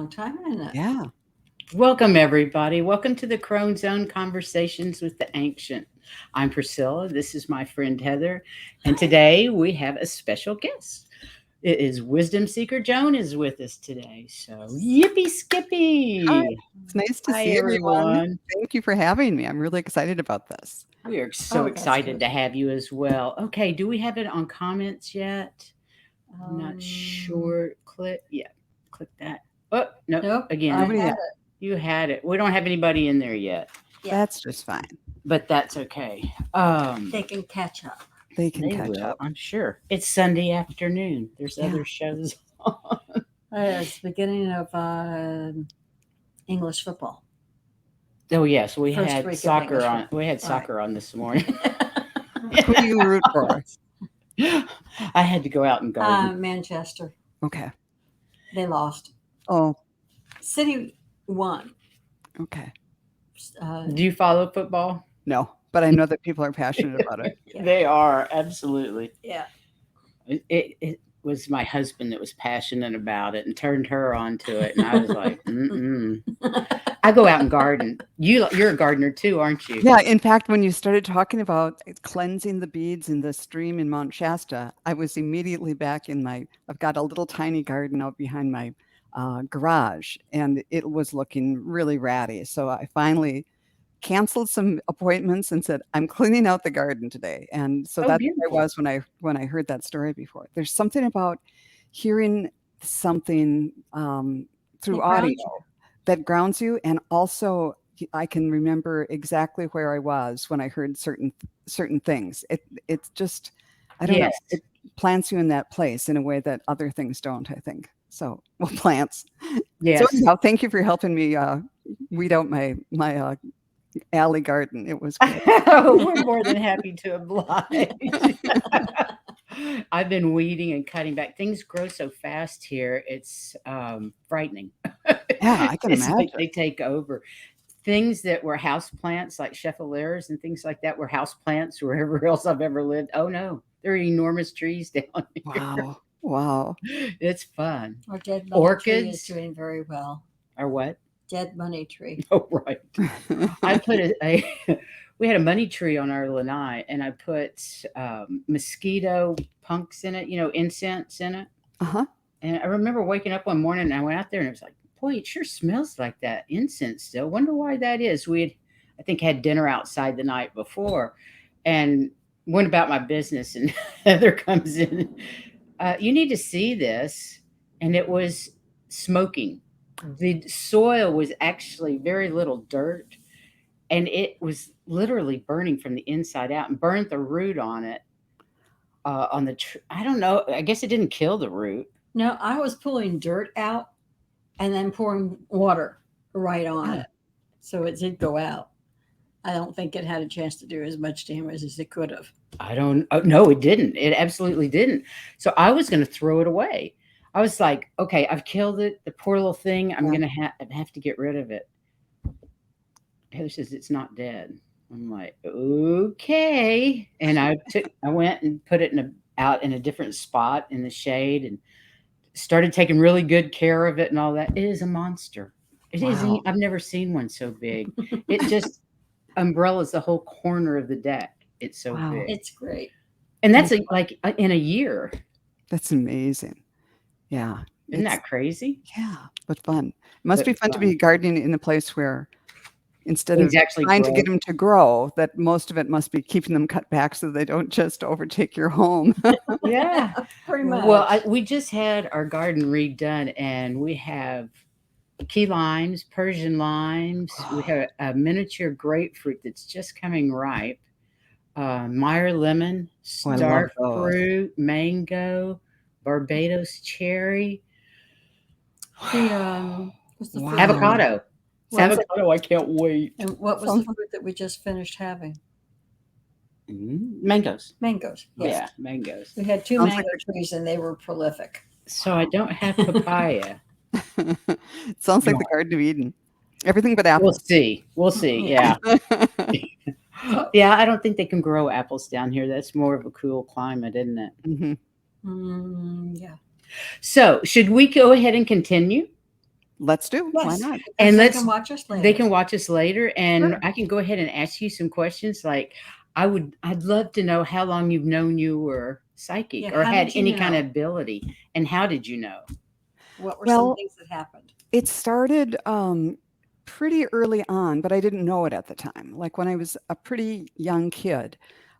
long time, isn't it? Yeah. Welcome, everybody. Welcome to the Crone Zone Conversations with the Ancient. I'm Priscilla. This is my friend Heather. And today we have a special guest. It is Wisdom Seeker Joan is with us today. So, yippee skippy. Hi. It's nice to Hi, see everyone. everyone. Thank you for having me. I'm really excited about this. We are so that's excited good. to have you as well. Okay, do we have it on comments yet? I'm not sure. Click that. Oh, no, Nope. again. Nobody I had yet. it. You had it. We don't have anybody in there yet, Yeah. That's just fine. but that's okay. They can catch up. They can They catch will, up. I'm sure. It's Sunday afternoon. There's Yeah. other shows on. It's the beginning of English football. Oh yes, we First had week of soccer English on. football. We had All soccer on this morning. Who do you root for? I had to go out and garden. Manchester. Okay. They lost. Oh, City won. okay. Do you follow football? No, but I know that people are passionate about it. Yeah. They are absolutely. Yeah. It was my husband that was passionate about it and turned her onto it, and I was like, mm-mm. I go out and garden. You're a gardener too, aren't you? Yeah, in fact, when you started talking about cleansing the beads in the stream in Mount Shasta, I was immediately back in I've got a little tiny garden out behind my garage, and it was looking really ratty. So I finally canceled some appointments and said, I'm cleaning out the garden today. And so Oh, that's beautiful. where I was when I heard that story before. There's something about hearing something through It grounds audio you. that grounds you, and also I can remember exactly where I was when I heard certain things. It's just, I don't know, Yes. it plants you in that place in a way that other things don't, I think. So, well, plants. Yes. So anyhow, thank you for helping me weed out my alley garden. It was great. We're more than happy to oblige. I've been weeding and cutting back. Things grow so fast here. It's frightening. Yeah, I can It's like imagine. they take over. Things that were house plants, like cheffeleras and things like that, were house plants wherever else I've ever lived. Oh no, there are enormous trees down here. Wow. Wow. It's fun. Our dead money tree is Orchids. doing very well. Or what? Dead money tree. Oh, right. I put we had a money tree on our lanai, and I put mosquito punks in it, incense in it. Uh-huh. And I remember waking up one morning and I went out there and it was like, boy, it sure smells like that incense still. Wonder why that is. We had, I think, had dinner outside the night before and went about my business. And Heather comes in. You need to see this. And it was smoking. The soil was actually very little dirt. And it was literally burning from the inside out and burned the root on it. On the I don't know. I guess it didn't kill the root. No, I was pulling dirt out and then pouring water right on Yeah. it. So it did go out. I don't think it had a chance to do as much damage as it could have. I don't. No, it didn't. It absolutely didn't. So I was going to throw it away. I was like, okay, I've killed it. The poor little thing. I'm Yeah. going to have to get rid of it. Heather says it's not dead. I'm like, okay. And I went and put it out in a different spot in the shade and started taking really good care of it and all that. It is a monster. It is. Wow. I've never seen one so big. It just umbrellas the whole corner of the deck. It's so Wow. big. It's great. And that's like in a year. That's amazing. Yeah. Isn't It's- that crazy? Yeah, but fun. It must But be fun to fun. be gardening in a place where instead Things of actually trying to grow. get them to grow, that most of it must be keeping them cut back so they don't just overtake your home. Yeah. Pretty much. Well, we just had our garden redone, and we have key limes, Persian limes. We have a miniature grapefruit that's just coming ripe. Meyer lemon, Oh, I love star those. fruit, mango, Barbados cherry, What's the Wow. fruit? avocado. Sounds like- Avocado, I can't wait. And what was Sounds the fruit that we just finished having? Mangoes. Mangoes. Yes. Yeah, mangoes. We had 2 Sounds mango like trees and they were prolific. So I don't have papaya. It sounds like the Garden of Eden. Everything but We'll apples. see. We'll see. Yeah. Yeah, I don't think they can grow apples down here. That's more of a cool climate, isn't it? Mhm. Yeah. So, should we go ahead and continue? let's do. Why Yes. not? And And they let's can watch us later. they can watch us later, and Sure. I can go ahead and ask you some questions. Like, I'd love to know how long you've known you were psychic Yeah, or how had did you any kind know? of ability, and how did you know? What were some Well, things that happened? it started pretty early on, but I didn't know it at the time. Like when I was a pretty young kid,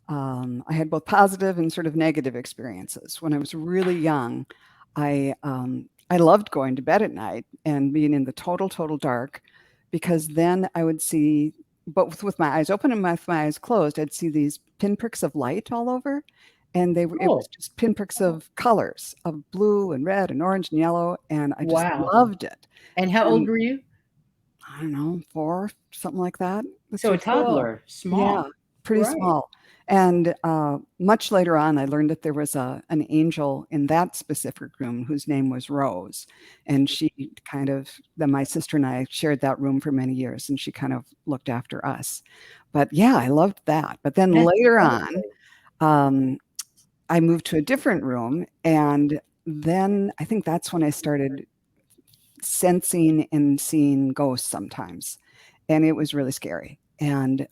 I had both positive and sort of negative experiences. When I was really young, I loved going to bed at night and being in the total dark, because then I would see, both with my eyes open and with my eyes closed, I'd see these pinpricks of light all over. And it was Oh, just pinpricks of colors of blue and red and orange and yellow. And I just wow. loved it. And how old And were you? I don't know, 4, something like that. So a 3, 4. Cool. toddler, Yeah, small. pretty Right. small. And much later on, I learned that there was an angel in that specific room whose name was Rose. And she kind of, then my sister and I shared that room for many years, and she kind of looked after us. But yeah, I loved that. But then That's later on, wonderful. um, I moved to a different room. And then I think that's when I started sensing and seeing ghosts sometimes. And it was really scary. And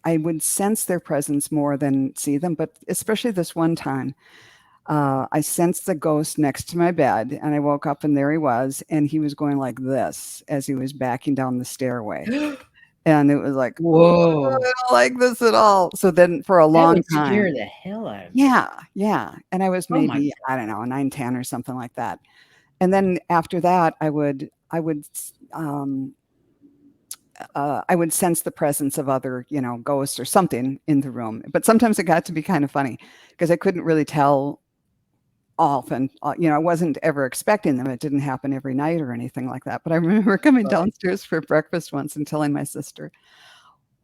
I would sense their presence more than see them. But especially this one time, I sensed the ghost next to my bed, and I woke up and there he was. And he was going like this as he was backing down the stairway. And it was like, "Oh, I Whoa. don't like this at all." So then for a That long would time, scare the hell out of me. yeah, yeah. And I was Oh my maybe, I don't know, 9, 10 or something like that. And then after that, I would sense the presence of other, ghosts or something in the room. But sometimes it got to be kind of funny because I couldn't really tell often. I wasn't ever expecting them. It didn't happen every night or anything like that. But I remember coming God. downstairs for breakfast once and telling my sister,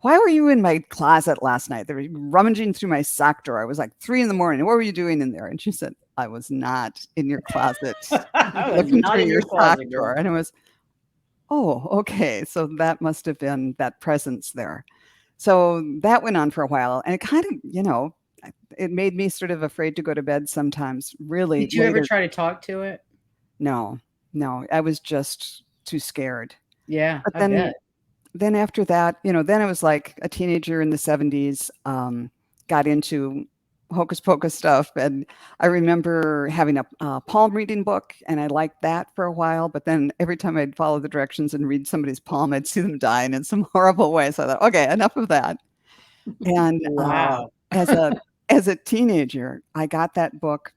"Why were you in my closet last night? They were rummaging through my sock drawer. It was like 3 in the morning. What were you doing in there?" And she said, "I was not in your closet I was looking not through in your your sock closet, drawer." girl. And it was, "Oh, okay. So that must have been that presence there." So that went on for a while, and it kind of, it made me sort of afraid to go to bed sometimes, really Did you ever later. try to talk to it? No, no, I was just too scared. Yeah, But I bet. then after that, then I was like a teenager in the 70s, got into hocus pocus stuff. And I remember having a palm reading book, and I liked that for a while. But then every time I'd follow the directions and read somebody's palm, I'd see them dying in some horrible way. So I thought, okay, enough of that. And Wow. as a teenager, I got that book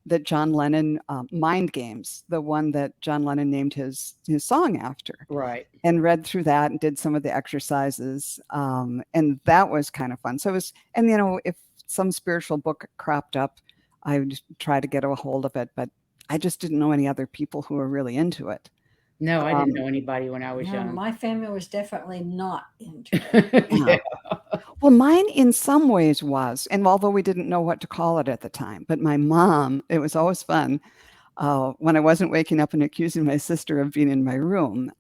that John Lennon, Mind Games, the one that John Lennon named his song after, Right. and read through that and did some of the exercises. And that was kind of fun. So it was, and if some spiritual book cropped up, I would try to get a hold of it, but I just didn't know any other people who were really into it. No, I didn't Um, know anybody when I was No, young. my family was definitely not into it. yeah. Yeah. Well, mine in some ways was, and although we didn't know what to call it at the time, but my mom, it was always fun. When I wasn't waking up and accusing my sister of being in my room,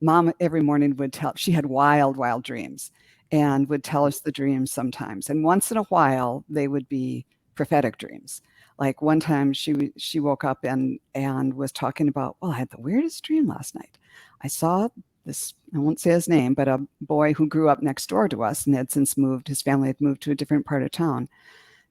mom every morning would tell, she had wild dreams and would tell us the dreams sometimes. And once in a while, they would be prophetic dreams. Like one time she woke up and was talking about, well, I had the weirdest dream last night. I saw this, I won't say his name, but a boy who grew up next door to us and had since moved, his family had moved to a different part of town.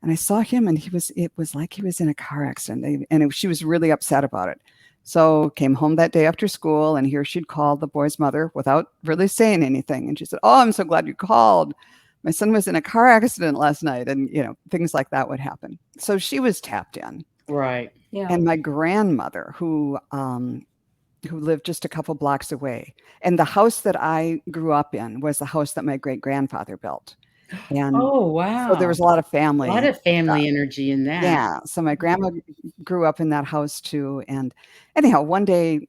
And I saw him, and it was like he was in a car accident. She was really upset about it. So came home that day after school, and here she'd called the boy's mother without really saying anything. And she said, "Oh, I'm so glad you called. My son was in a car accident last night." And, things like that would happen. So she was tapped in. Right. Yeah. And my grandmother, who lived just a couple blocks away, and the house that I grew up in was the house that my great grandfather built. And Oh, so there wow. was a lot of A lot family of stuff. family energy in that. Yeah, so my grandma grew up in that house too, and anyhow, one day,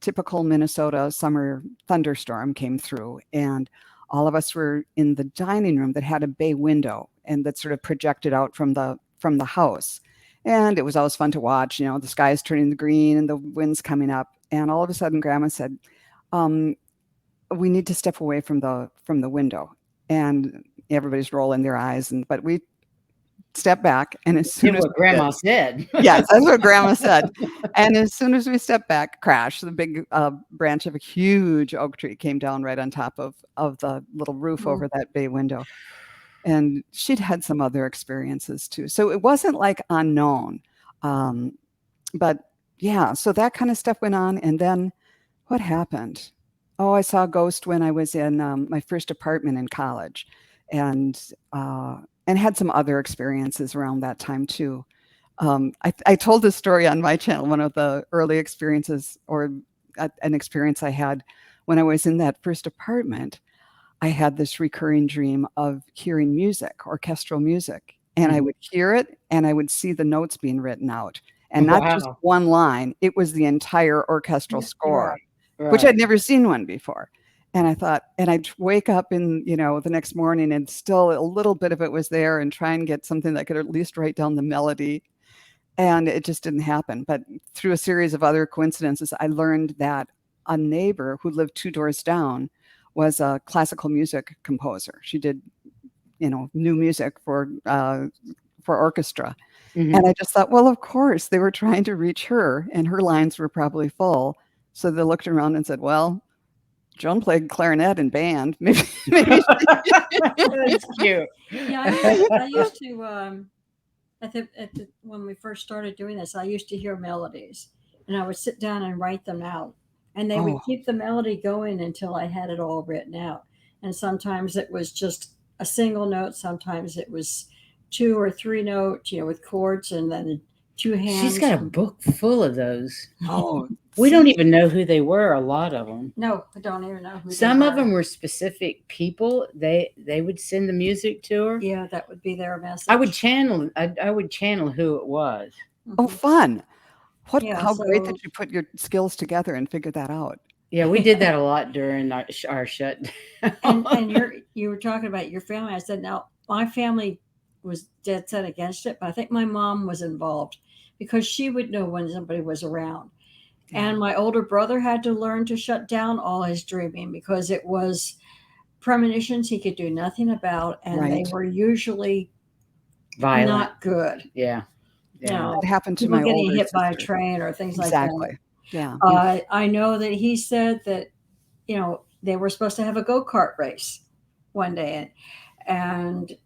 typical Minnesota summer thunderstorm came through, and all of us were in the dining room that had a bay window and that sort of projected out from the house. And it was always fun to watch, the sky's turning the green and the wind's coming up, and all of a sudden grandma said, um, "We need to step away from the window." And everybody's rolling their eyes, but we step back, and as soon Did as what Grandma said. yes, that's what Grandma said. And as soon as we stepped back, crash, the big branch of a huge oak tree came down right on top of the little roof over that bay window. And she'd had some other experiences too. So it wasn't like unknown. But yeah, so that kind of stuff went on. And then what happened? Oh, I saw a ghost when I was in my first apartment in college, and had some other experiences around that time too. I told this story on my channel. One of the early experiences, or an experience I had when I was in that first apartment, I had this recurring dream of hearing music, orchestral music, and I would hear it, and I would see the notes being written out, and not just Wow. one line. It was the entire orchestral score, Right. which I'd never seen one before. And I thought, and I'd wake up in, the next morning, and still a little bit of it was there, and try and get something that could at least write down the melody. And it just didn't happen. But through a series of other coincidences, I learned that a neighbor who lived 2 doors down was a classical music composer. She did, new music for orchestra. And I just thought, well, of course, they were trying to reach her, and her lines were probably full. So they looked around and said, well, Joan played clarinet in band. Maybe. That's cute. Yeah, I used to when we first started doing this, I used to hear melodies, and I would sit down and write them out, and they would keep the melody going until I had it all written out. And sometimes it was just a single note, sometimes it was 2 or 3 notes, with chords, and then 2 hands. She's got a book full of those. Oh, We don't even know who they were, a lot of them. No, I don't even know who Some they of them were specific people. They would send the music to her. Yeah, that would be their message. I would channel who it was. oh, fun. Yeah, how great so- that you put your skills together and figured that out. Yeah, we did that a lot during our shutdown. And you were talking about your family. I said, now my family was dead set against it, but I think my mom was involved because she would know when somebody was around. Yeah. And my older brother had to learn to shut down all his dreaming because it was premonitions he could do nothing about, and Right. they were usually Violent. not good. Yeah. Yeah. That happened to People my getting older hit by a sister. train or things Exactly. like that. Yeah. I know that he said that, they were supposed to have a go-kart race one day, and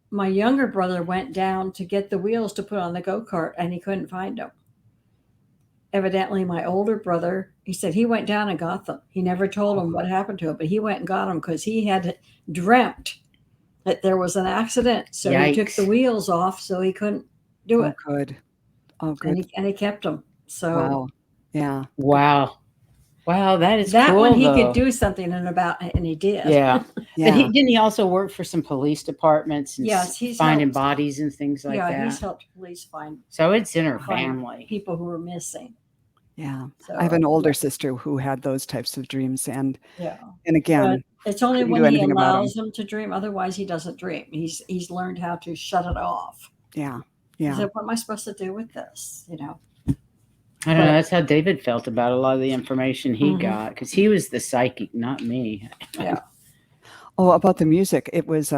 my younger brother went down to get the wheels to put on the go-kart, and he couldn't find them. Evidently, my older brother, he said he went down and got them. He never told him what happened to him, but he went and got them because he had dreamt that there was an accident. So he took Yikes. the wheels off so he couldn't do it. Good. Oh, good. And he kept them. So Wow. Yeah. Wow, that is that cool, one he though. could do something about, and he did. Yeah. Yeah. But didn't he also work for some police departments and Yes, he's finding helped. bodies and things like that? He's helped police find So it's in her find family. people who were missing. Yeah. So I have an older sister who had those types of dreams, and yeah. again, It's only couldn't when do he anything about 'em. allows him to dream. Otherwise, he doesn't dream. He's learned how to shut it off. yeah. He Yeah. said, "What am I supposed to do with this?" I don't know. That's how David felt about a lot of the information he Mhm. got, because he was the psychic, not me. Oh, about the music. It was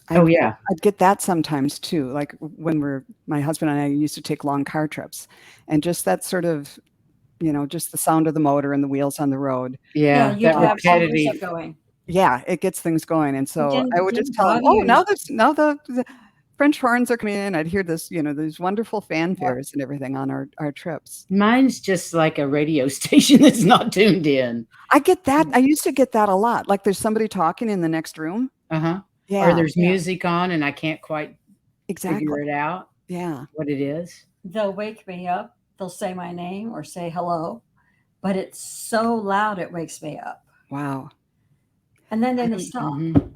Oh, yeah. I'd get that sometimes too. Like when my husband and I used to take long car trips, and just that sort of, just the sound of the motor and the wheels on the road. Yeah, you'd that have some repetitive. music going. Yeah, it gets things going. And so I would just didn't tell him, bother oh, you. now the French horns are coming in. I'd hear this, these wonderful fanfares and everything on our trips. Mine's just like a radio station that's not tuned in. I get that. I used to get that a lot. Like there's somebody talking in the next room. Uh-huh. Yeah. Or there's music on and I can't quite exactly. figure it out Yeah. what it is. They'll wake me up. They'll say my name or say hello, but it's so loud it wakes me up. Wow. And then they stop. Mhm.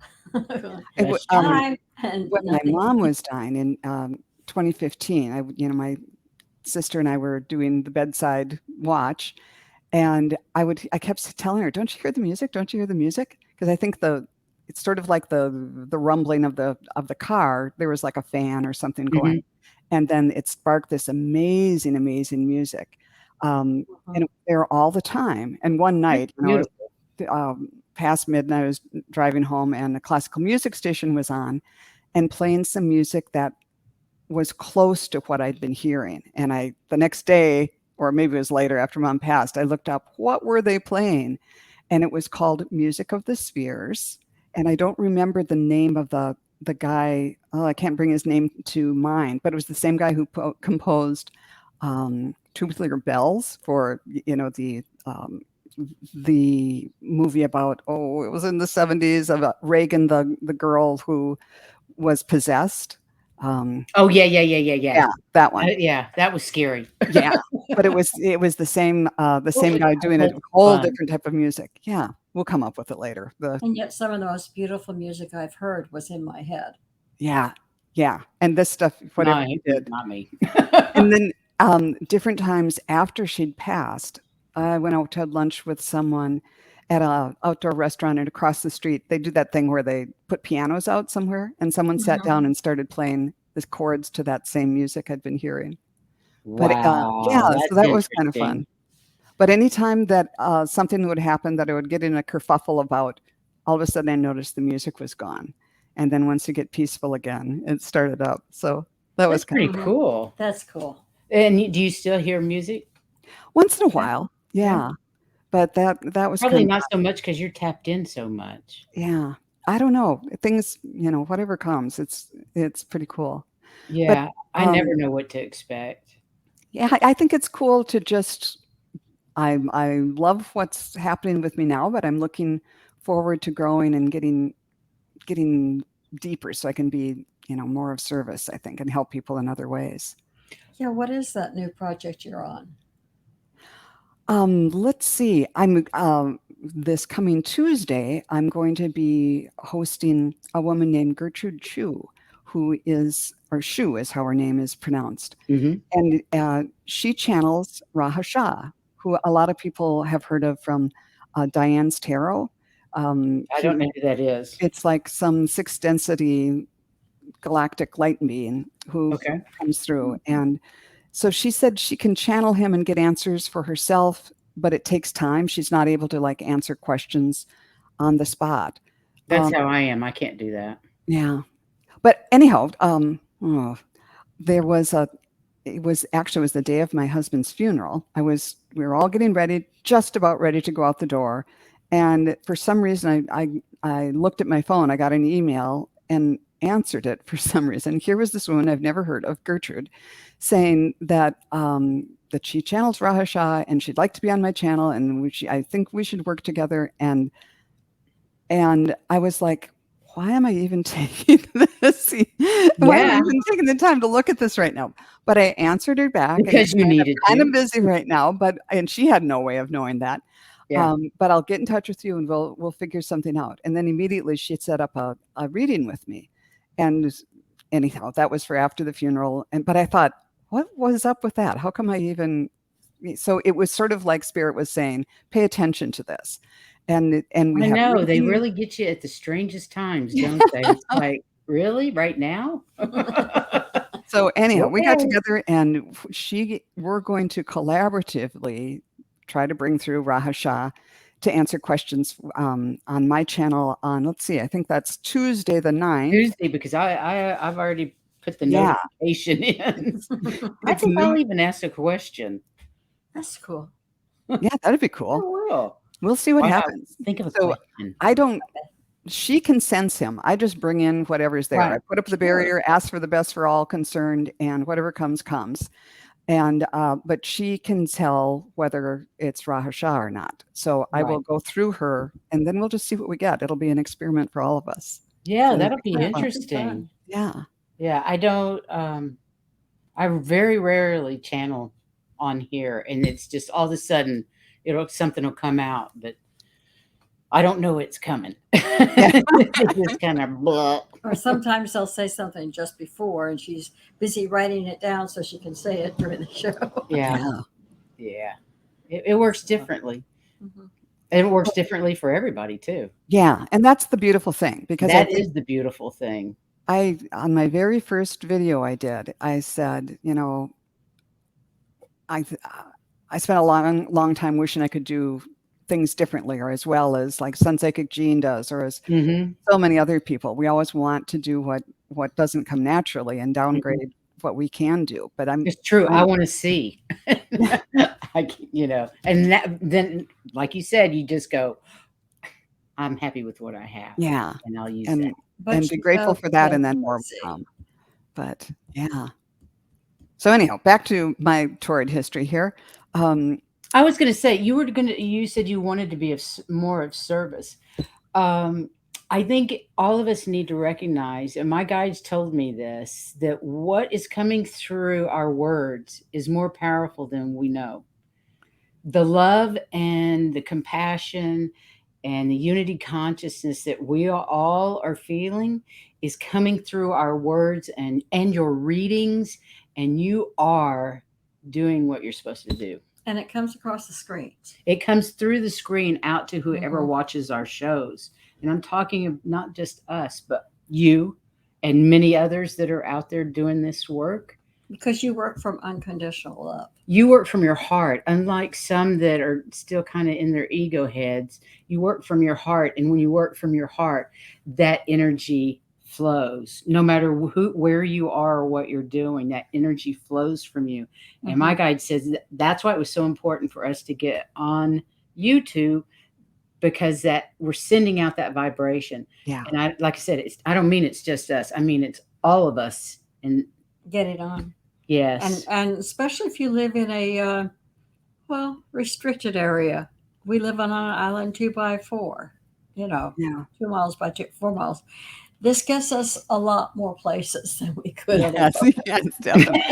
It was, Time and when my nothing. mom was dying in 2015, my sister and I were doing the bedside watch, and I kept telling her, "Don't you hear the music? Don't you hear the music?" Because I think it's sort of like the rumbling of the car. There was like a fan or something going, and then it sparked this amazing music, and it was there all the time. And one night, past midnight, I was driving home, and the classical music station was on. and playing some music that was close to what I'd been hearing. And the next day, or maybe it was later after Mom passed, I looked up what were they playing, and it was called Music of the Spheres. And I don't remember the name of the guy. Oh, I can't bring his name to mind, but it was the same guy who composed Tubular Bells for the movie about, it was in the 70s, of Reagan, the girl who was possessed. Oh yeah. Yeah, that one. Yeah, that was scary. Yeah, but it was the same guy doing a That's whole fun. different type of music. Yeah, we'll come up with it later. And yet some of the most beautiful music I've heard was in my head. Yeah, and this stuff, whatever you did. Not me. And then different times after she'd passed, I went out to have lunch with someone at a outdoor restaurant, and across the street, they do that thing where they put pianos out somewhere, and someone sat down and started playing the chords to that same music I'd been hearing. But yeah, Wow, so that's that was kind of interesting. fun. But anytime that something would happen that I would get in a kerfuffle about, all of a sudden I noticed the music was gone. And then once you get peaceful again, it started up. So that was That's kind pretty of cool. That's cool. And do you still hear music? once in a while. Yeah. But that was Probably kind of, not so much because you're tapped in so much. yeah. I don't know. Things, whatever comes, it's pretty cool. But Yeah, I never know what to expect. yeah, I think it's cool to just I love what's happening with me now, but I'm looking forward to growing and getting deeper so I can be, more of service, I think, and help people in other ways. Yeah, what is that new project you're on? Let's see. I'm this coming Tuesday, I'm going to be hosting a woman named Gertrude Chu, who is, or Shu is how her name is pronounced. Mhm. And she channels Raha Shah, who a lot of people have heard of from Diane's Tarot. I don't know who that is. It's like some sixth density galactic light being who Okay. comes through. And so she said she can channel him and get answers for herself, but it takes time. She's not able to like answer questions on the spot. That's how I am. I can't do that. Yeah. But anyhow, there was it was the day of my husband's funeral. We were all getting ready, just about ready to go out the door. And for some reason, I looked at my phone. I got an email and answered it for some reason. Here was this woman I've never heard of, Gertrude, saying that she channels Raha Shah and she'd like to be on my channel, and I think we should work together. And I was like, why am I even taking this? Why am I even taking the time to look at this right now? But I answered her back Because you needed to. I'm kind of busy right now, and she had no way of knowing that. Yeah. But I'll get in touch with you and we'll figure something out. And then immediately she set up a reading with me. And anyhow, that was for after the funeral. But I thought, what was up with that? How come I even? So it was sort of like Spirit was saying, pay attention to this. And we I have know they reading. really get you at the strangest times, don't they? It's like, really, right now? So anyhow, we got Okay. together and we're going to collaboratively try to bring through Raha Shah to answer questions on my channel on, let's see, I think that's Tuesday the 9th. Tuesday, because I've already put the Yeah. notification in. I It's think new. I'll even ask a question. That's cool. Yeah, that'd be I cool. will. We'll see what Wow, happens. Think of a So question. she can sense him. I just bring in whatever's there. Right. I put up the Sure. barrier, ask for the best for all concerned, and whatever comes. And but she can tell whether it's Raha Shah or not. So I will go through her, and then we'll just see what we get. It'll be an experiment for all of us. Yeah, So that'll be That'd be interesting. fun. yeah. Yeah, I don't. I very rarely channel on here, and it's just all of a sudden something will come out, but I don't know it's coming. It's just kind of blah. Or sometimes they'll say something just before and she's busy writing it down so she can say it during the show. Yeah. It works differently. Mhm. And it works differently for everybody too. Yeah, and that's the beautiful thing, because That is the beautiful thing. on my very first video I did, I said, I spent a long time wishing I could do things differently, or as well as like Sun Psychic Jean does, or as so many other people. We always want to do what what doesn't come naturally and downgrade what we can do. But It's true. I want to see. And then, like you said, you just go, I'm happy with what I have. Yeah. And I'll use and that. and be grateful for that, and then more will come. But yeah. So anyhow, back to my torrid history here. I was going to say, you said you wanted to be more of service. I think all of us need to recognize, and my guides told me this, that what is coming through our words is more powerful than we know. The love and the compassion and the unity consciousness that we all are feeling is coming through our words and your readings, and you are doing what you're supposed to do. And it comes across the screen. It comes through the screen out to whoever watches our shows. And I'm talking of not just us, but you and many others that are out there doing this work. Because you work from unconditional love. You work from your heart, unlike some that are still kind of in their ego heads. You work from your heart. And when you work from your heart, that energy flows. No matter where you are or what you're doing, that energy flows from you. And my guide says that's why it was so important for us to get on YouTube, because that we're sending out that vibration. Yeah. And like I said, I don't mean it's just us. I mean, it's all of us. And get it on. Yes. And especially if you live in a, restricted area. We live on an island 2x4, 2 miles by 4 miles. This gets us a lot more places than we could. Yes, definitely.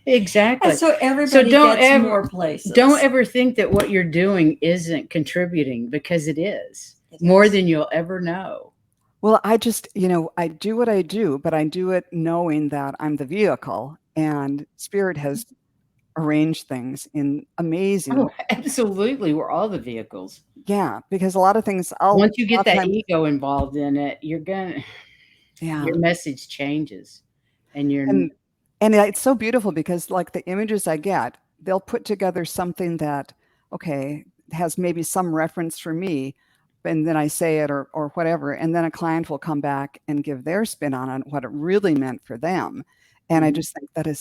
Exactly. And so everybody gets more places. Don't ever think that what you're doing isn't contributing, because it is. More than you'll ever know. Well, I just, I do what I do, but I do it knowing that I'm the vehicle, and Spirit has arranged things in amazing ways. Absolutely. We're all the vehicles. Yeah, because a lot of things, once you get that ego involved in it, your message changes. And it's so beautiful, because like the images I get, they'll put together something that, has maybe some reference for me, and then I say it or whatever, and then a client will come back and give their spin on it, what it really meant for them. And I just think that is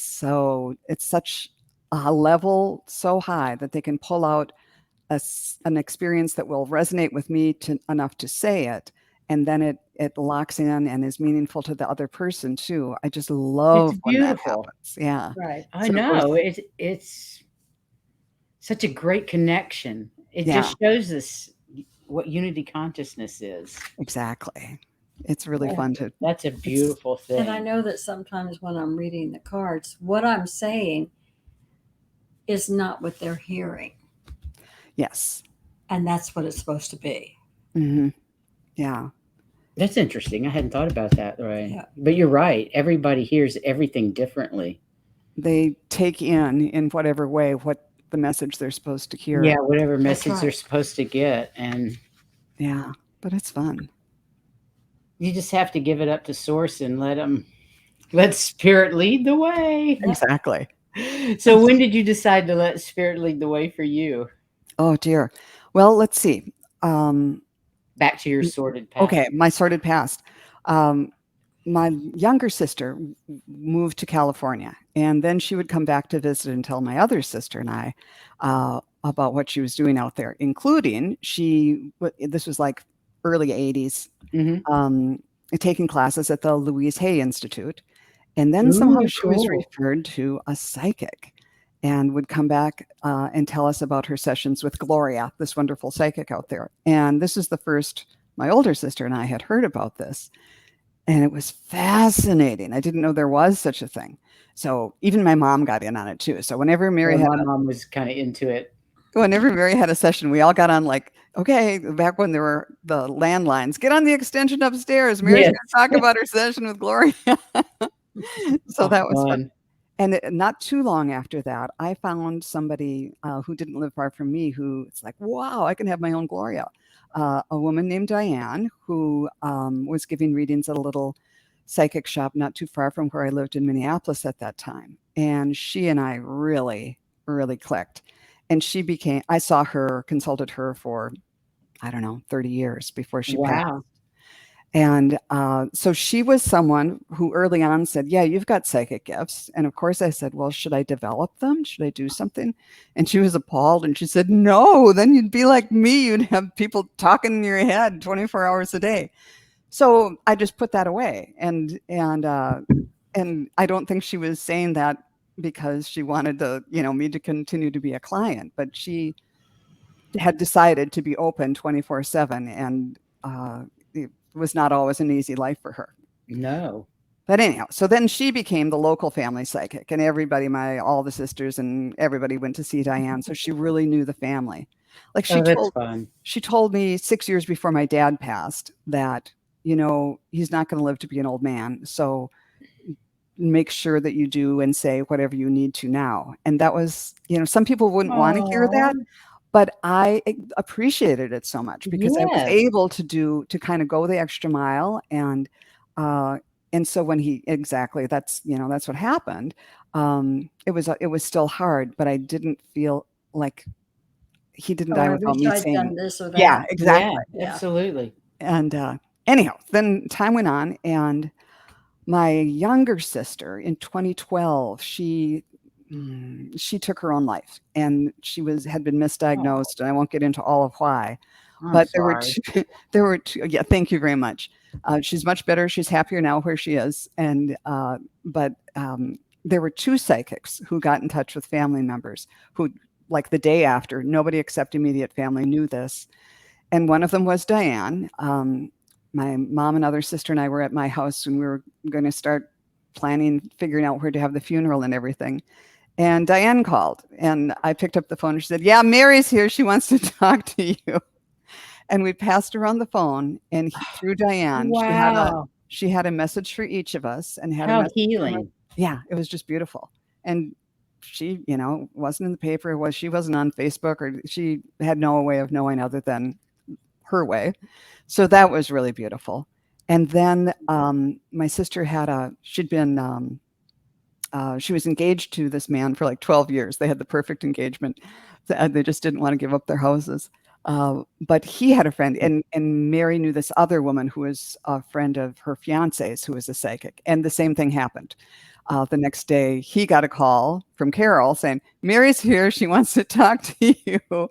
it's such a level so high that they can pull out an experience that will resonate with me enough to say it, and then it locks in and is meaningful to the other person too. I just love when that happens. Yeah. Right. I know. It's such a great connection. It just shows us what unity consciousness is. Exactly. It's really fun to. That's a beautiful thing. And I know that sometimes when I'm reading the cards, what I'm saying is not what they're hearing. Yes. And that's what it's supposed to be. Mm-hmm. Yeah. That's interesting. I hadn't thought about that. Right. Yeah. But you're right. Everybody hears everything differently. They take in whatever way, what the message they're supposed to hear. Yeah. Whatever message they're supposed to get. And yeah, but it's fun. You just have to give it up to Source and let Spirit lead the way. Exactly. So when did you decide to let Spirit lead the way for you? Oh dear. Well, let's see. Back to your sordid past. Okay, my sordid past. My younger sister moved to California, and then she would come back to visit and tell my other sister and I about what she was doing out there, including this was like early 80s, taking classes at the Louise Hay Institute. And then somehow she was referred to a psychic, and would come back and tell us about her sessions with Gloria, this wonderful psychic out there. And this is the first my older sister and I had heard about this. And it was fascinating. I didn't know there was such a thing. So even my mom got in on it too. So whenever Mary my mom was kind of into it. Whenever Mary had a session, we all got on like, okay, back when there were the landlines, get on the extension upstairs. Mary's going to talk about her session with Gloria. So that was fun. And not too long after that, I found somebody who didn't live far from me who it's like, wow, I can have my own Gloria. A woman named Diane who was giving readings at a little psychic shop not too far from where I lived in Minneapolis at that time. And she and I really, really clicked. And I saw her, consulted her for, I don't know, 30 years before she passed. And so she was someone who early on said, yeah, you've got psychic gifts. And of course I said, well, should I develop them? Should I do something? And she was appalled. And she said, no, then you'd be like me. You'd have people talking in your head 24 hours a day. So I just put that away. And I don't think she was saying that because she wanted me to continue to be a client, but she had decided to be open 24/7. And it was not always an easy life for her. No. But anyhow, so then she became the local family psychic, and everybody, all the sisters and everybody went to see Diane. So she really knew the family. Like That's fun. she told me 6 years before my dad passed that, he's not going to live to be an old man. So make sure that you do and say whatever you need to now. And that was, some people wouldn't want to hear that, but I appreciated it so much because I was Yes. able to kind of go the extra mile. And so when that's what happened. It was still hard, but I didn't feel like he didn't die I without wish me I'd saying, done this or that. yeah, exactly. Yeah, absolutely. And anyhow, then time went on, and my younger sister in 2012, she took her own life, and had been misdiagnosed, and I won't get into all of why. But there were two. Yeah, thank you very much. She's much better. She's happier now where she is. And but there were two psychics who got in touch with family members who, like the day after, nobody except immediate family knew this. And one of them was Diane. My mom and other sister and I were at my house, and we were going to start figuring out where to have the funeral and everything. And Diane called, and I picked up the phone, and she said, yeah, Mary's here. She wants to talk to you. And we passed her on the phone, and through Diane, wow. she had a message for each of us, and had How healing. Yeah, it was just beautiful. And she, wasn't in the paper. She wasn't on Facebook, or she had no way of knowing other than her way. So that was really beautiful. And then my sister she was engaged to this man for like 12 years. They had the perfect engagement. They just didn't want to give up their houses. But he had a friend, and Mary knew this other woman who was a friend of her fiance's, who was a psychic. And the same thing happened. The next day, he got a call from Carol saying, Mary's here. She wants to talk to you.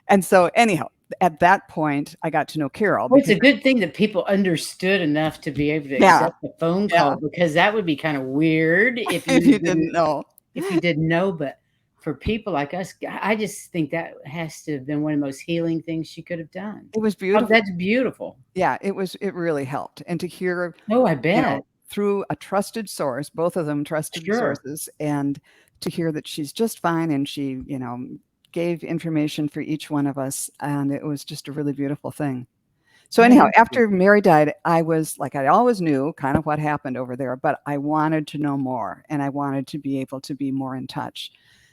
And so anyhow, at that point, I got to know Carol. Well, it's a good thing that people understood enough to be able to accept the phone call, because that would be kind of weird if you didn't know. If you didn't know, but for people like us, I just think that has to have been one of the most healing things she could have done. It was beautiful. That's beautiful. Yeah, it really helped. And to hear, I bet, through a trusted source, both of them trusted sources, and to hear that she's just fine, and she, gave information for each one of us, and it was just a really beautiful thing. So anyhow, after Mary died, I was like, I always knew kind of what happened over there, but I wanted to know more, and I wanted to be able to be more in touch.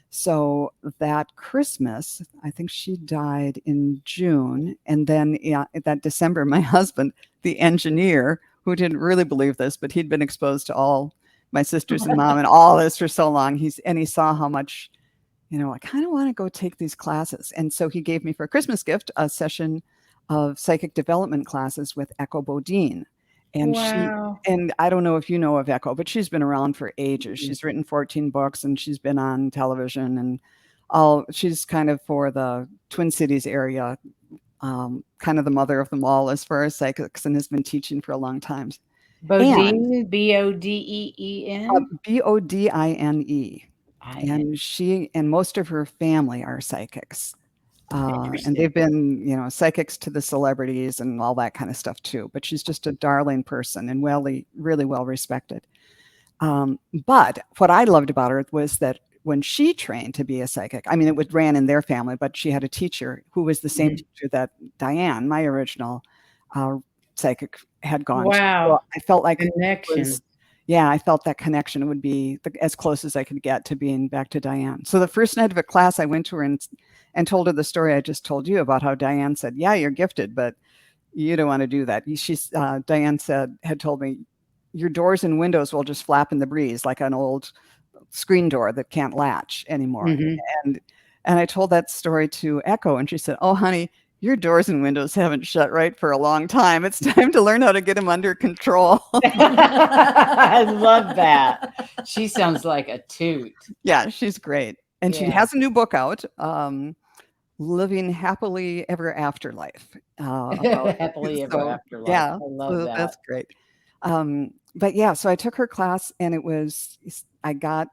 So that Christmas, I think she died in June, and then that December, my husband, the engineer, who didn't really believe this, but he'd been exposed to all my sisters and mom and all this for so long, he saw how much, I kind of want to go take these classes. And so he gave me for a Christmas gift a session of psychic development classes with Echo Bodine. And and I don't know if you know of Echo, but she's been around for ages. She's written 14 books, and she's been on television, and she's kind of for the Twin Cities area, kind of the mother of them all as far as psychics, and has been teaching for a long time. Bodine, Bodeen? Bodine. And she and most of her family are psychics. And they've been, psychics to the celebrities and all that kind of stuff too. But she's just a darling person and really well respected. But what I loved about her was that when she trained to be a psychic, I mean, it ran in their family, but she had a teacher who was the same teacher that Diane, my original psychic, had gone to. So I felt like I felt that connection would be as close as I could get to being back to Diane. So the first night of a class, I went to her and told her the story I just told you about how Diane said, yeah, you're gifted, but you don't want to do that. Diane had told me, your doors and windows will just flap in the breeze like an old screen door that can't latch anymore. And I told that story to Echo, and she said, oh, honey, Your doors and windows haven't shut right for a long time. It's time to learn how to get them under control. I love that. She sounds like a toot. Yeah, she's great. And she Yeah. has a new book out, Living Happily Ever After Life. Happily ever after life. Yeah, I love so that. that's great. But yeah, so I took her class and I got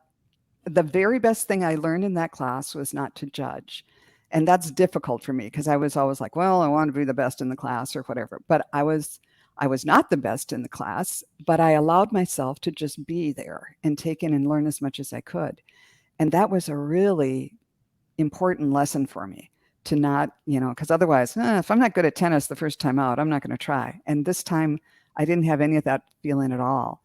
the very best thing I learned in that class was not to judge. And that's difficult for me because I was always like, well, I want to be the best in the class or whatever. But I was not the best in the class, but I allowed myself to just be there and take in and learn as much as I could. And that was a really important lesson for me to not, because otherwise, if I'm not good at tennis the first time out, I'm not going to try. And this time I didn't have any of that feeling at all.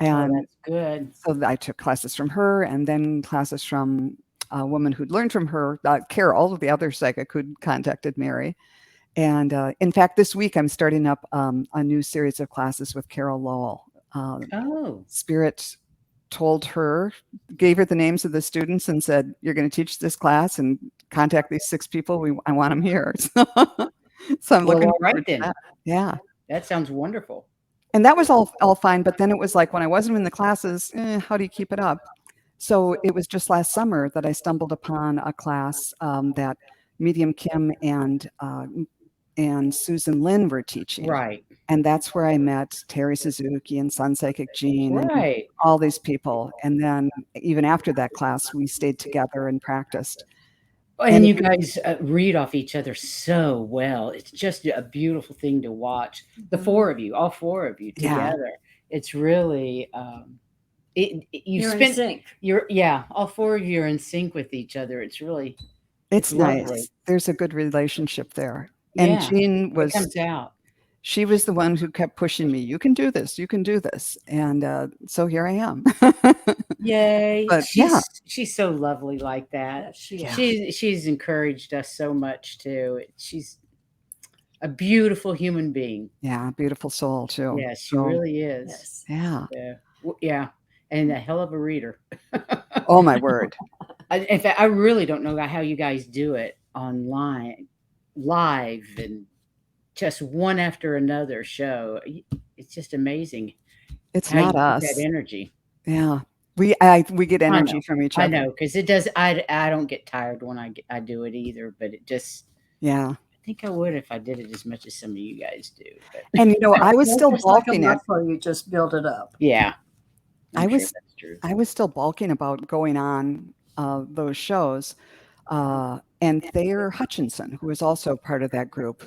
And that's good. so I took classes from her and then classes from a woman who'd learned from her, Carol, the other psychic who'd contacted Mary. And in fact, this week I'm starting up a new series of classes with Carol Lowell. Spirit gave her the names of the students and said, you're going to teach this class and contact these 6 people. I want them here. So I'm looking forward to that. Yeah. That sounds wonderful. And that was all fine. But then it was like when I wasn't in the classes, how do you keep it up? So it was just last summer that I stumbled upon a class that Medium Kim and Susan Lin were teaching. Right. And that's where I met Terry Suzuki and Sun Psychic Jean and Right. all these people. And then even after that class, we stayed together and practiced. And you guys read off each other so well. It's just a beautiful thing to watch. The 4 of you, all 4 of you together. It's really You're in sync. All 4 of you are in sync with each other. It's really it's nice. lovely. There's a good relationship there. Yeah, And Jean it comes out. She was the one who kept pushing me. You can do this. You can do this. And so here I am. Yay. But she's so lovely like that. She's encouraged us so much too. She's a beautiful human being. Yeah, beautiful soul too. Yeah, she really is. Yes. Yeah. Yeah. And a hell of a reader. Oh my word. In fact, I really don't know how you guys do it online, live, and just one after another show. It's just amazing. It's not us. That energy. Yeah. We get energy from each other. I know, because it does. I don't get tired when I do it either, but it just. Yeah. I think I would if I did it as much as some of you guys do. But. And I was still balking at. You just build it up. Yeah. That's true. I was still balking about going on those shows, and Thayer Hutchinson, who is also part of that group.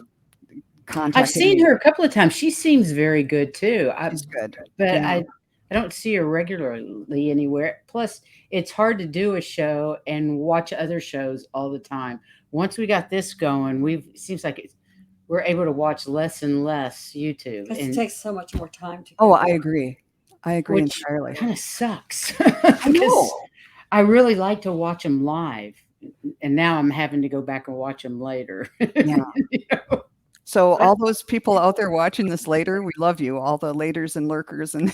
I've seen her a couple of times. She seems very good too. She's good, but I don't see her regularly anywhere. Plus, it's hard to do a show and watch other shows all the time. Once we got this going, seems like we're able to watch less and less YouTube. Because it takes so much more time to. I agree. I agree entirely. Kind of sucks. I know. I really like to watch them live, and now I'm having to go back and watch them later. Yeah. So all those people out there watching this later, we love you. All the laters and lurkers and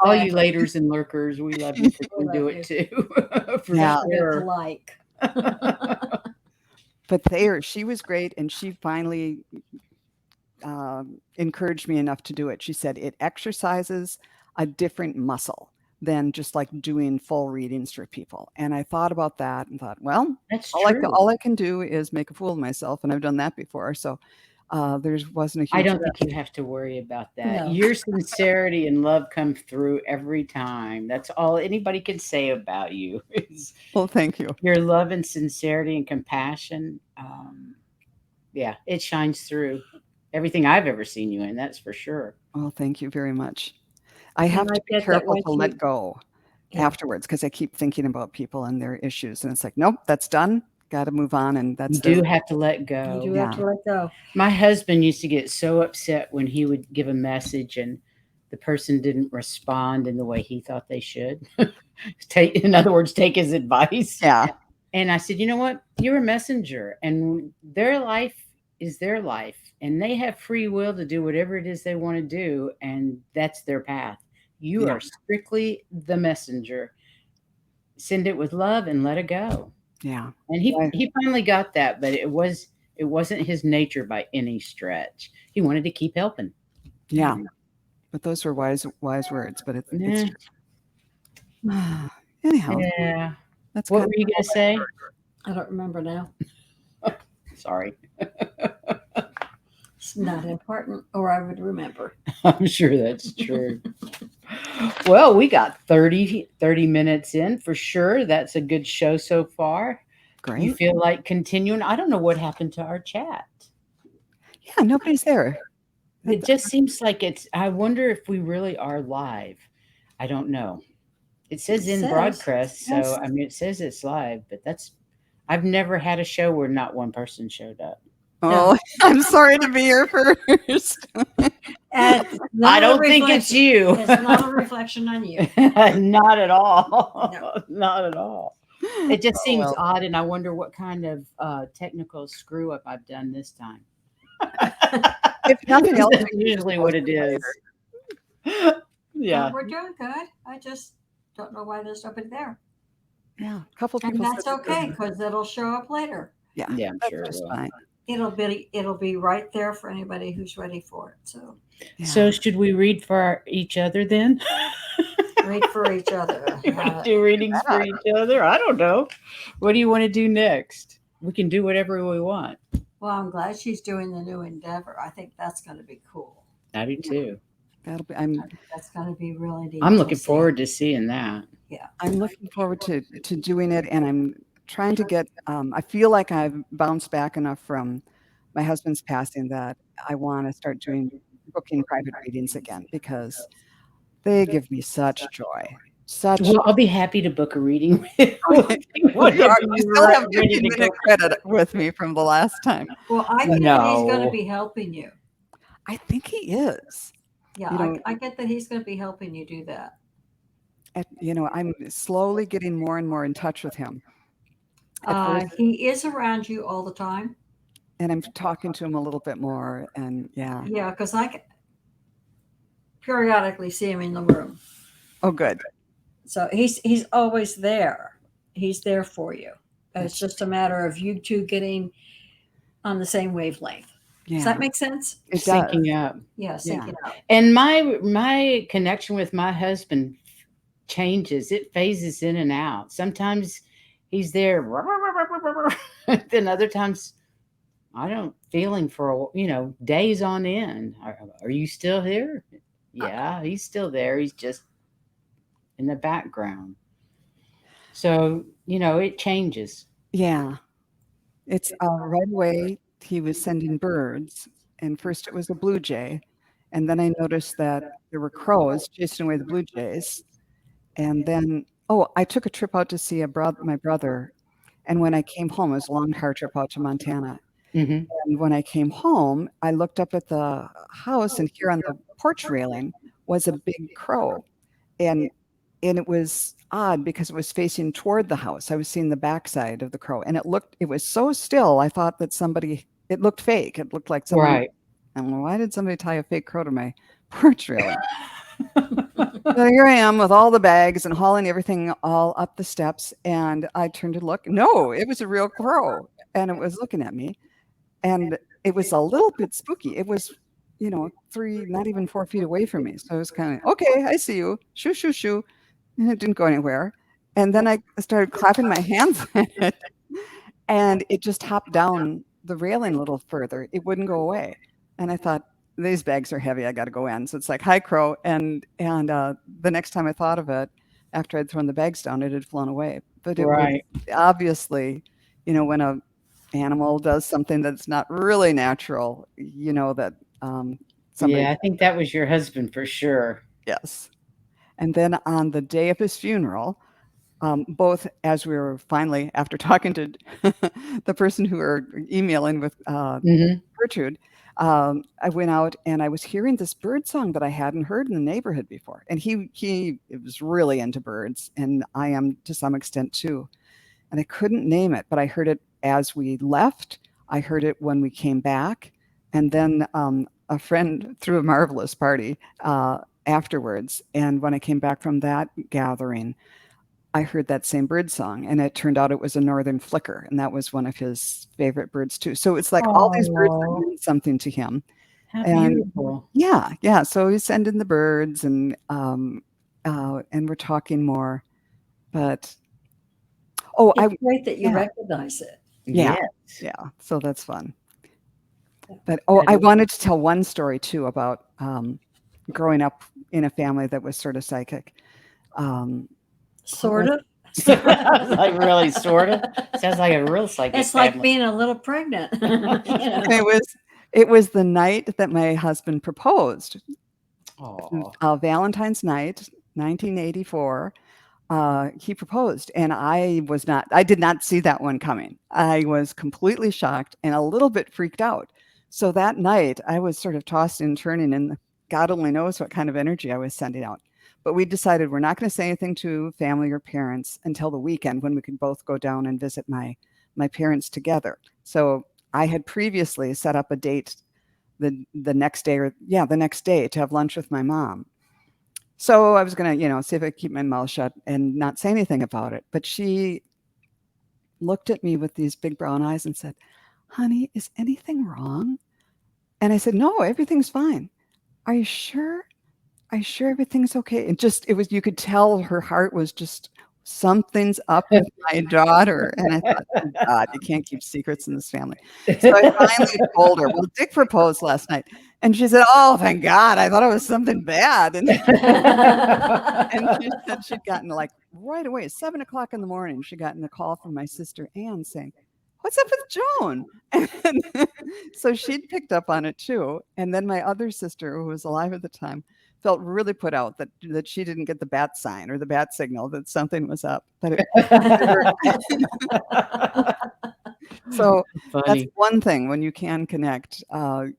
all you laters and lurkers, we love you because we do it too. For sure. But Thayer, she was great, and she finally encouraged me enough to do it. She said it exercises a different muscle than just like doing full readings for people. And I thought about that and thought, well, that's all I can do is make a fool of myself, and I've done that before. So there wasn't a huge. I don't think you have to worry about that. No. Your sincerity and love come through every time. That's all anybody can say about you. Well, thank you. Your love and sincerity and compassion. It shines through everything I've ever seen you in. That's for sure. Well, thank you very much. I have to be careful to let go afterwards because I keep thinking about people and their issues, and it's like, nope, that's done. Got to move on, and that's. You do have to let go. You do have to let go. My husband used to get so upset when he would give a message and the person didn't respond in the way he thought they should. In other words, take his advice. Yeah. And I said, you know what? You're a messenger, and their life is their life, and they have free will to do whatever it is they want to do, and that's their path. You are strictly the messenger. Send it with love and let it go. Yeah. And he finally got that, but it was It wasn't his nature by any stretch. He wanted to keep helping. Yeah. But those were wise words, but it's Yeah. true. Anyhow, Yeah. that's What kind were you going to say? I don't remember now. Sorry. It's not important, or I would remember. I'm sure that's true. Well, we got 30 minutes in for sure. That's a good show so far. great. You feel like continuing? I don't know what happened to our chat. Yeah, nobody's there. It just seems like I wonder if we really are live. I don't know. It says It in says, broadcast, so yes. I mean, it says it's live, but I've never had a show where not one person showed up. Oh, I'm sorry to be here first. And I don't think it's you. It's not a reflection on you. Not at all. No. Not at all. It just seems well. odd, and I wonder what kind of technical screw up I've done this time. If nothing else, That's usually what it is. Yeah. We're doing good. I just don't know why there's nobody there. Yeah, a couple And people. that's okay, because it'll show up later. Yeah, Yeah, I'm that's sure it just will. fine. It'll be right there for anybody who's ready for it. So Yeah. So should we read for each other then? read for each other. You want to do readings for each other? I don't know. What do you want to do next? We can do whatever we want. Well, I'm glad she's doing the new endeavor. I think that's going to be cool. I do too. that'll be. That's going to be really neat. I'm to looking see. forward to seeing that. I'm looking forward to doing it, and I'm trying to get. I feel like I've bounced back enough from my husband's passing that I want to start booking private readings again, because they give me such joy. Such. Well, I'll be happy to book a reading with you. Well, you Whenever still you're have ready to 15-minute credit with me from the last time. Well, I get that he's going No. to be helping you. I think he is. Yeah, You know- I get that he's going to be helping you do that. I'm slowly getting more and more in touch with him. At first, He is around you all the time. and I'm talking to him a little bit more, and yeah. Yeah, because I can periodically see him in the room. Oh, good. So he's always there. He's there for you. It's just a matter of you two getting on the same wavelength. Yeah, Does that make sense? it does. syncing up. Yeah, syncing up. And my connection with my husband changes. It phases in and out. Sometimes he's there, then other times I don't feel him for days on end. Are you still here? Yeah, he's still there. He's just in the background. So it changes. Yeah, it's right away. He was sending birds, and first it was a blue jay, and then I noticed that there were crows chasing away the blue jays, and then I took a trip out to see my brother, and when I came home, it was a long car trip out to Montana. Mm-hmm. And when I came home, I looked up at the house, and here on the porch railing was a big crow, and it was odd because it was facing toward the house. I was seeing the backside of the crow, and it was so still. I thought that it looked fake. It looked like somebody. Right. I don't know, why did somebody tie a fake crow to my porch railing? So here I am with all the bags and hauling everything all up the steps, and I turned to look. No, it was a real crow, and it was looking at me, and it was a little bit spooky. It was, not even 4 feet away from me. So I was kind of, okay, I see you. Shoo, shoo, shoo. And it didn't go anywhere. And then I started clapping my hands at it, and it just hopped down the railing a little further. It wouldn't go away. And I thought, these bags are heavy. I got to go in. So it's like, hi, crow. And the next time I thought of it, after I'd thrown the bags down, it had flown away. But it was obviously, when a animal does something that's not really natural, that somebody. Yeah, I think that was your husband for sure. Yes. And then on the day of his funeral, both as we were finally, after talking to the person who were emailing with Gertrude, I went out and I was hearing this bird song that I hadn't heard in the neighborhood before. And he was really into birds, and I am to some extent too. And I couldn't name it, but I heard it as we left. I heard it when we came back. And then a friend threw a marvelous party afterwards. And when I came back from that gathering, I heard that same bird song, and it turned out it was a northern flicker, and that was one of his favorite birds too. So it's like all these birds that Oh, mean something to him. how And beautiful. yeah. So we send in the birds, and we're talking more. But It's great that you yeah, recognize it. yeah, Yes. yeah. So that's fun. But That I is- wanted to tell one story too about growing up in a family that was sort of psychic. Um, Sort of. like really, sort of. Sounds like a real psychic It's like family. being a little pregnant. You know? it was the night that my husband proposed. Oh, Valentine's night, 1984. He proposed, and I did not see that one coming. I was completely shocked and a little bit freaked out. So that night I was sort of tossed and turning, and God only knows what kind of energy I was sending out. But we decided we're not going to say anything to family or parents until the weekend when we could both go down and visit my parents together. So I had previously set up a date the next day the next day to have lunch with my mom. So I was going to, see if I could keep my mouth shut and not say anything about it. But she looked at me with these big brown eyes and said, "Honey, is anything wrong?" And I said, "No, everything's fine." "Are you sure? Are you sure everything's okay?" And you could tell her heart was just, something's up with my daughter. And I thought, "Oh God, you can't keep secrets in this family." So I finally told her, "Well, Dick proposed last night." And she said, "Oh, thank God. I thought it was something bad." And she said she'd gotten, like, right away, 7 o'clock in the morning, she gotten a call from my sister Ann saying, "What's up with Joan?" And so she'd picked up on it too. And then my other sister, who was alive at the time, felt really put out that she didn't get the bat sign or the bat signal that something was up. But so that's funny. one thing when you can connect.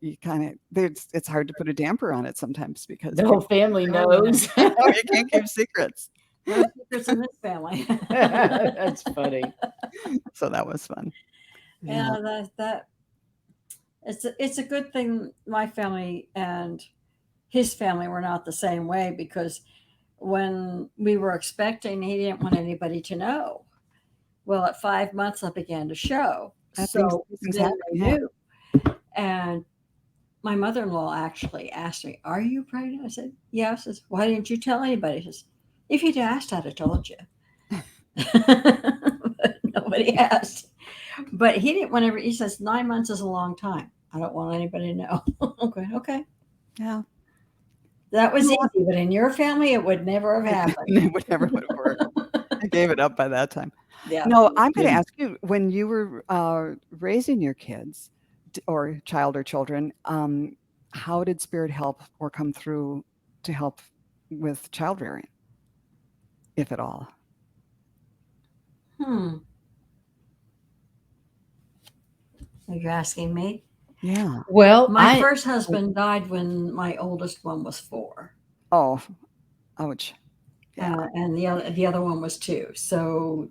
You kind of it's hard to put a damper on it sometimes because The whole family knows. you can't keep secrets. No secrets in this family. That's funny. So that was fun. Yeah, that it's a good thing my family and his family were not the same way, because when we were expecting, he didn't want anybody to know. Well, at 5 months, I began to show. So Things then happen. they Yeah. knew. And my mother-in-law actually asked me, "Are you pregnant?" I said, "Yes." Says, "Why didn't you tell anybody?" She says, "If you'd asked, I'd have told you." But nobody asked. But he didn't want he says 9 months is a long time. I don't want anybody to know. Okay. Yeah. That was easy, but in your family, it would never have happened. It would never would have worked. I gave it up by that time. Yeah. No, I'm going to Yeah. ask you, when you were raising your kids or child or children, how did spirit help or come through to help with child rearing, if at all? Are you asking me? Yeah. Well, My first husband died when my oldest one was 4. Oh, ouch. Yeah. And the other one was 2. So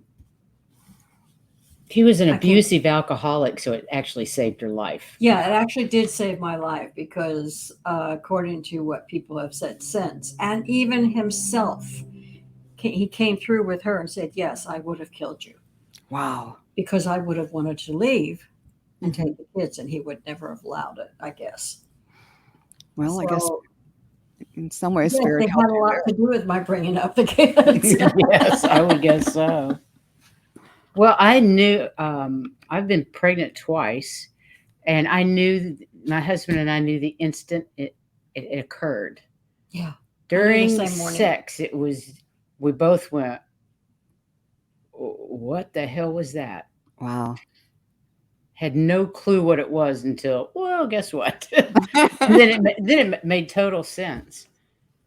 he was an I can't- abusive alcoholic, so it actually saved her life. yeah, it actually did save my life, because according to what people have said since, and even himself, he came through with her and said, "Yes, I would have killed you, Wow. because I would have wanted to leave and Mhm. take the kids, and he would never have allowed it, I guess." Well, I guess So, in some ways, yes, spirit they helped had a you lot there. to do with my bringing up the kids. Yes, I would guess so. Well, I knew I've been pregnant twice, and I knew my husband and I knew the instant it occurred. Yeah. During same morning. sex, we both went, "What the hell was that?" Wow. Had no clue what it was until, well, guess what? And then it made total sense.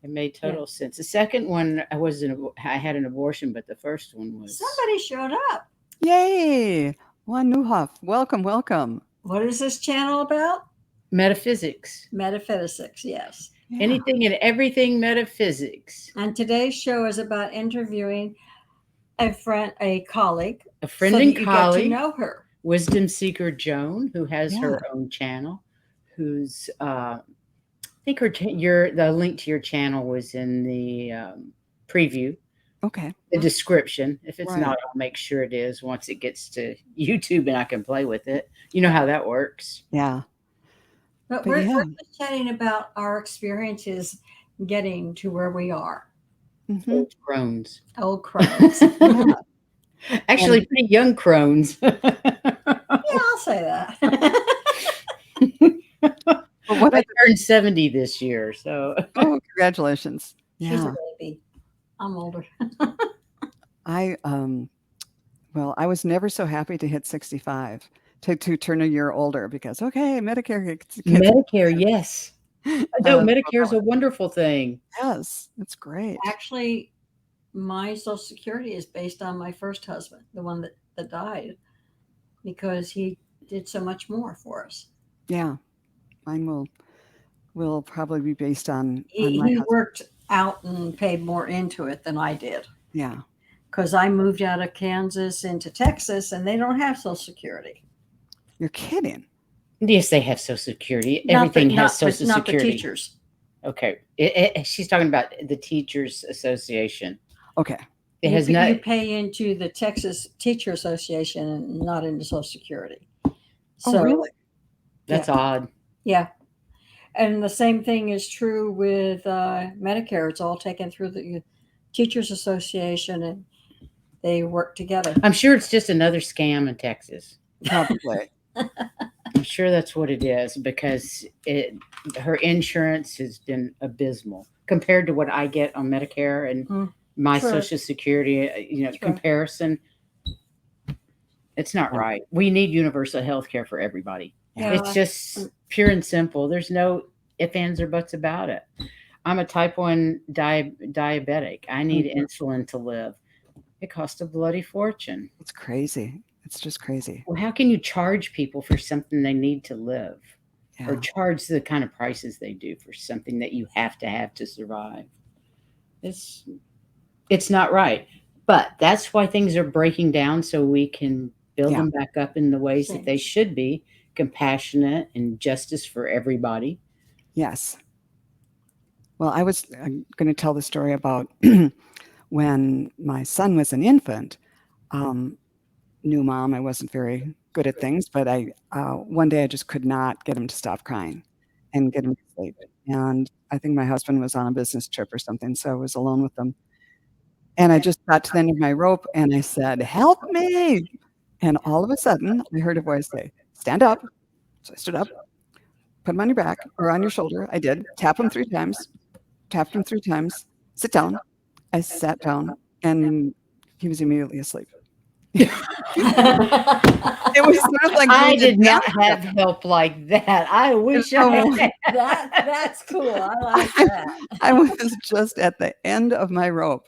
It made total sense. The second one, I had an abortion, but the first one was. Somebody showed up. Yay. Juan Newhoff. Welcome, welcome. What is this channel about? Metaphysics. Metaphysics, yes. Yeah. Anything and everything metaphysics. And today's show is about interviewing a colleague, A friend so and that you get colleague, to know her. wisdom seeker Joan, who has Yeah. her own channel, who's I think the link to your channel was in the preview. Okay. The description. If it's Right. not, I'll make sure it is once it gets to YouTube and I can play with it. You know how that works. Yeah. But But we're yeah. just chatting about our experiences getting to where we are. Mhm. Old crones. Old crones. Yeah. Actually, pretty young crones. Yeah, I'll say that. But what I other turned 70 this year, so Oh, congratulations. She's a Yeah. baby. I'm older. I well, I was never so happy to hit 65, to turn a year older because, okay, Medicare gets Medicare, yes. No, so Medicare is that a wonderful thing. yes, it's great. Actually, my Social Security is based on my first husband, the one that died, because he did so much more for us. Yeah. Mine will probably be based on my He husband. worked out and paid more into it than I did, Yeah. because I moved out of Kansas into Texas and they don't have Social Security. You're kidding. Yes, they have Social Security. Not Everything the, has not, Social not the Security. teachers. Okay. She's talking about the Teachers Association. Okay. It has you not. pay into the Texas Teacher Association and not into Social Security. So, Oh, really? That's odd. Yeah. And the same thing is true with Medicare. It's all taken through the Teachers Association and they work together. I'm sure it's just another scam in Texas. Probably. I'm sure that's what it is because her insurance has been abysmal compared to what I get on Medicare and my Sure. Social Security. Sure. Comparison. It's not right. We need universal health care for everybody. Yeah. It's just pure and simple. There's no ifs, ands, or buts about it. I'm a type 1 diabetic. I need insulin to live. It costs a bloody fortune. It's crazy. It's just crazy. Well, how can you charge people for something they need to live? Yeah. Or charge the kind of prices they do for something that you have to survive? It's not right. But that's why things are breaking down so we can build them back up in the ways that they should be, compassionate and justice for everybody. Yes. Well, I'm going to tell the story about when my son was an infant. New mom, I wasn't very good at things, but one day I just could not get him to stop crying and get him to sleep. And I think my husband was on a business trip or something, so I was alone with him. And I just got to the end of my rope and I said, "Help me." And all of a sudden, I heard a voice say, "Stand up." So I stood up, put him on your back or on your shoulder. I did. Tap him 3 times. Tapped him 3 times. Sit down. I sat down and he was immediately asleep. It was sort of like I doing the did not dance have step. help like that. I wish I No. had. That's cool. I like that. I was just at the end of my rope.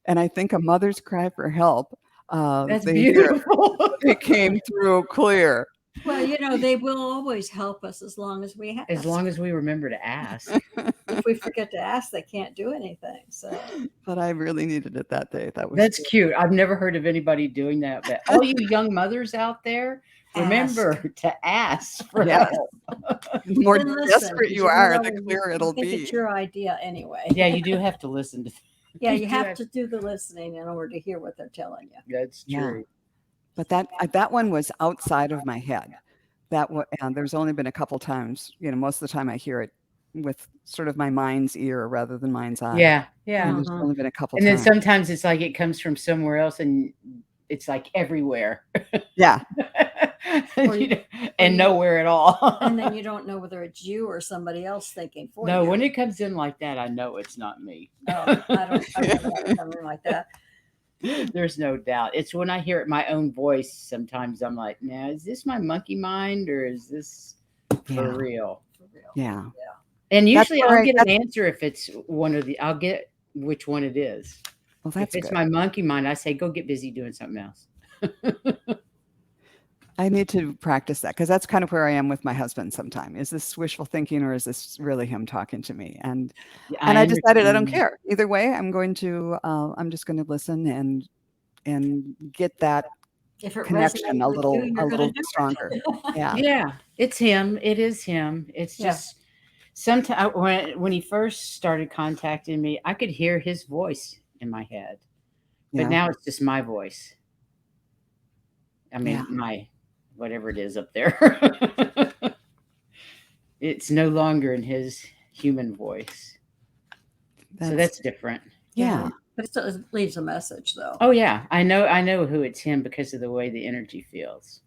And I think a mother's cry for help, That's they hear, beautiful. it came through clear. Well, they will always help us as long as we ask. As long as we remember to ask. If we forget to ask, they can't do anything. So, But I really needed it that day. That's That's cute. I've never heard of anybody doing that. But all you young mothers out there, remember to ask for Yes. help. The more Then listen, desperate you you are, know, the clearer it'll think be. it's your idea anyway. Yeah, you do have to listen to. Yeah, you you do have have- to do the listening in order to hear what they're telling you. That's Yeah. true. But that one was outside of my head. And there's only been a couple times, most of the time I hear it with sort of my mind's ear rather than mind's eye. Yeah, yeah. And there's only been a couple And then times. sometimes it's like it comes from somewhere else and it's like everywhere. Yeah. And nowhere at all. And then you don't know whether it's you or somebody else thinking for you. No, when it comes in like that, I know it's not me. Oh, I've never had something like that. There's no doubt. It's when I hear it my own voice, sometimes I'm like, now, is this my monkey mind or is this for real? Yeah. And usually That's I'll right. get an answer if it's one of the, I'll get which one it is. Well, that's if it's good. my monkey mind, I say, go get busy doing something else. I need to practice that because that's kind of where I am with my husband sometimes. Is this wishful thinking or is this really him talking to me? And I decided I don't care. Either way, I'm just going to listen and get that If it connection resonates a with you, you're little gonna do it. stronger. Yeah. Yeah, it's him. It is him. It's just sometimes when he first started contacting me, I could hear his voice in my head. But Yeah. now it's just my voice. I mean, Yeah. my whatever it is up there. It's no longer in his human voice. So that's different. yeah. But it still leaves a message, though. Oh yeah, I know who it's him because of the way the energy feels.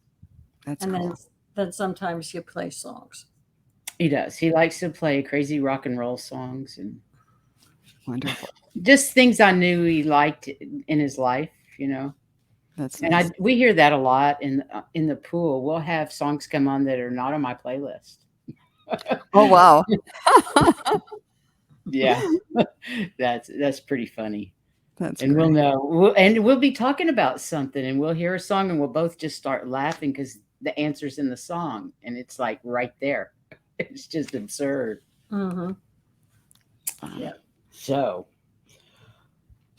That's And cool. then sometimes you play songs. He does. He likes to play crazy rock and roll songs and Wonderful. just things I knew he liked in his life, you know. That's And nice. we hear that a lot in the pool. We'll have songs come on that are not on my playlist. Oh, wow. Yeah, that's pretty funny. That's And great. we'll know, and we'll be talking about something, and we'll hear a song, and we'll both just start laughing because the answer's in the song, and it's like right there. It's just absurd. Mm-hmm. Yeah. So,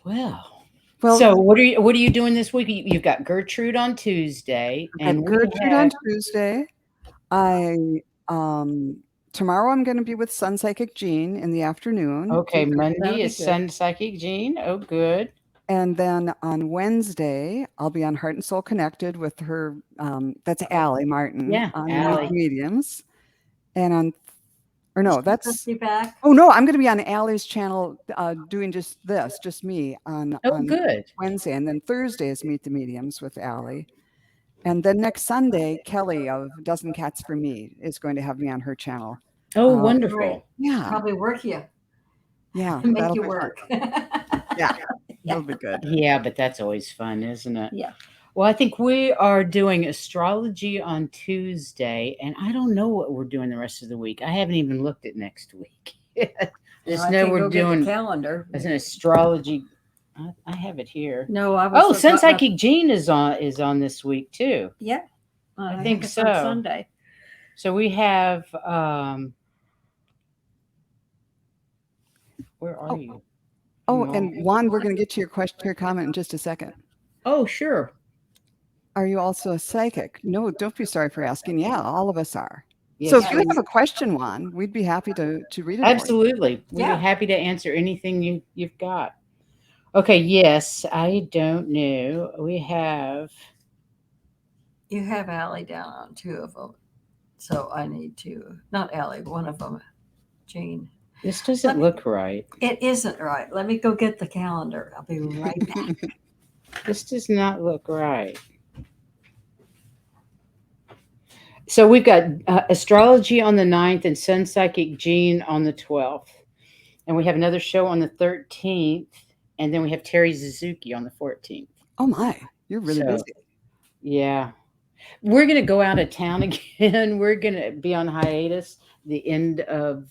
well. Well, So what are you doing this week? You've got Gertrude on Tuesday, I've and got we Gertrude on have Tuesday. Tomorrow I'm going to be with Sun Psychic Jean in the afternoon. okay. 2:30. Monday That'll be is good. Sun Psychic Jean. Oh, good. And then on Wednesday, I'll be on Heart and Soul Connected with her. That's Allie Martin Yeah, on Allie. Mediums. And no, that's. Be back. Oh no, I'm going to be on Allie's channel doing just me on Good. Wednesday, and then Thursday is Meet the Mediums with Allie, and then next Sunday, Kelly of Dozen Cats for Me is going to have me on her channel. Oh, Great. wonderful. Yeah, Probably work you. yeah, Make that'll you be fun. work. Yeah, that'll be good. Yeah, but that's always fun, isn't it? Yeah. Well, I think we are doing astrology on Tuesday, and I don't know what we're doing the rest of the week. I haven't even looked at next week. Just I know can we're go get the doing calendar. as an astrology. I have it here. No, I was. Oh, Sun forgotten Psychic Jean is on this week too. Yeah. I think it's so. on Sunday. So we have where are you? Oh, No. and Juan, we're going to get to your comment in just a second. Oh, sure. Are you also a psychic? No, don't be sorry for asking. Yeah, all of us are. Yes, So if you we- have a question, Juan, we'd be happy to read it. absolutely. We'd Yeah. be happy to answer anything you've got. Okay, yes, I don't know. We have You have Allie down on two of them. So I need to, not Allie, one of them, Jean. this doesn't look right. It isn't right. Let me go get the calendar. I'll be right back. This does not look right. So we've got astrology on the 9th and Sun Psychic Jean on the 12th. And we have another show on the 13th. And then we have Terry Suzuki on the 14th. Oh my, you're really So, busy. Yeah. We're going to go out of town again. We're going to be on hiatus the end of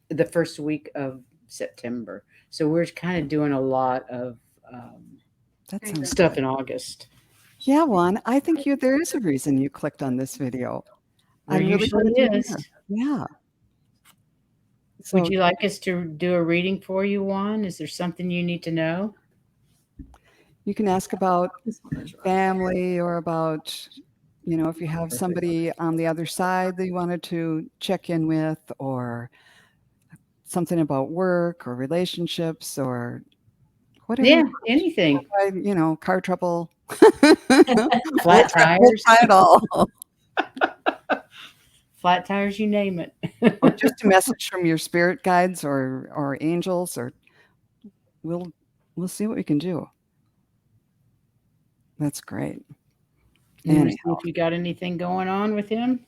the first week of September. So we're kind of doing a lot of That sounds stuff good. in August. Yeah, Juan, I think there is a reason you clicked on this video. There I'm really usually glad you're is. here. Yeah. Would So you like us to do a reading for you, Juan? Is there something you need to know? you can ask about This one is right. family or about, if you have somebody on the other side that you wanted to check in with, or something about work or relationships or whatever. Yeah, anything. Car trouble. Flat tires. Try it all. Flat tires, you name it. Or just a message from your spirit guides or angels, or we'll see what we can do. That's great. You wanna see Anyhow. if you got anything going on with him?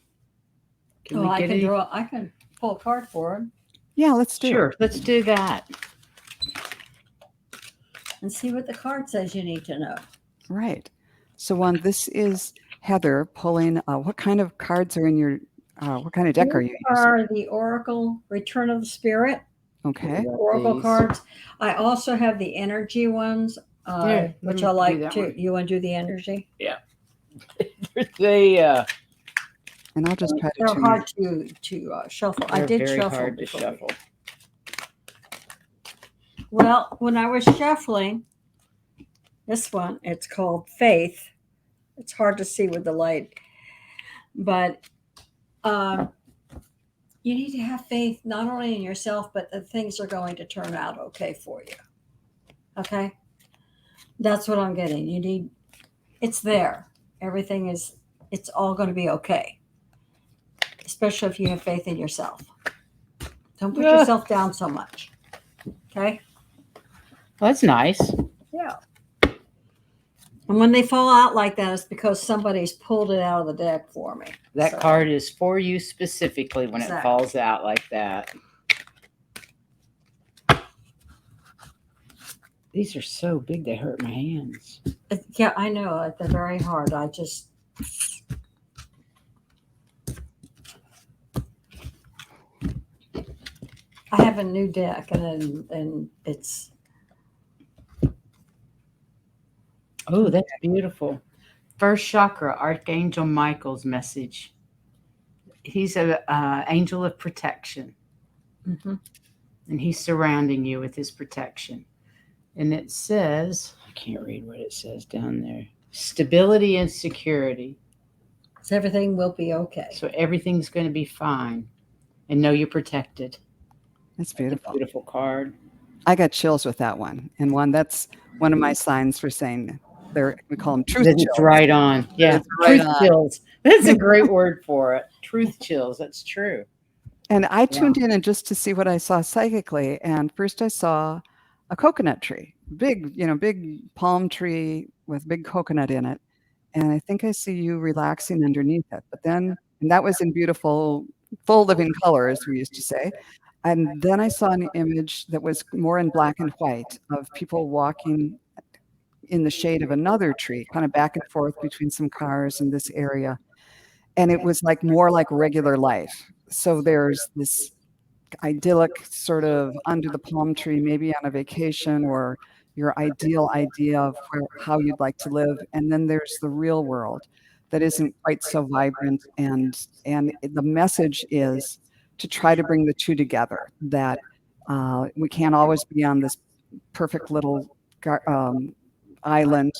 Can we I get can any? draw. I can pull a card for him Yeah, let's do it. Sure, let's do that. and see what the card says you need to know. Right. So this is Heather pulling. What kind of cards are in your? What kind of deck are you These using? are the Oracle Return of the Spirit Okay. Oracle These. cards. I also have the energy ones, Here, let which me I do like that too. one. You want to do the energy? They And I'll just try to They're tune hard to shuffle. I they're did very shuffle hard to before. shuffle. Well, when I was shuffling this one, it's called Faith. It's hard to see with the light, but you need to have faith not only in yourself, but that things are going to turn out okay for you. Okay. That's what I'm getting. You need, it's there. Everything is, it's all going to be okay. Especially if you have faith in yourself. Don't put yourself down so much. Okay? Well, that's nice. Yeah. And when they fall out like that, it's because somebody's pulled it out of the deck for me. That So, card is for you specifically when it Exactly. falls out like that. These are so big they hurt my hands. Yeah, I know. They're very hard. I just. I have a new deck, and it's. Oh, that's beautiful. First chakra, Archangel Michael's message. He's an angel of protection, Mm-hmm. and he's surrounding you with his protection. And it says, I can't read what it says down there. Stability and security. So everything will be okay. So everything's going to be fine. And know you're protected. That's That's beautiful. a beautiful card. I got chills with that one. And that's one of my signs for saying we call them truth It's chills. right on. Yeah. It's right Truth on. chills. That's a great word for it. Truth chills. That's true. And I tuned in and just to see what I saw psychically. And first I saw a coconut tree, big palm tree with big coconut in it. And I think I see you relaxing underneath it. But then, and that was in beautiful, full living color, as we used to say. And then I saw an image that was more in black and white of people walking in the shade of another tree, kind of back and forth between some cars in this area. And it was like more like regular life. So there's this idyllic sort of under the palm tree, maybe on a vacation or your ideal idea of how you'd like to live. And then there's the real world that isn't quite so vibrant. And the message is to try to bring the two together, that we can't always be on this perfect little island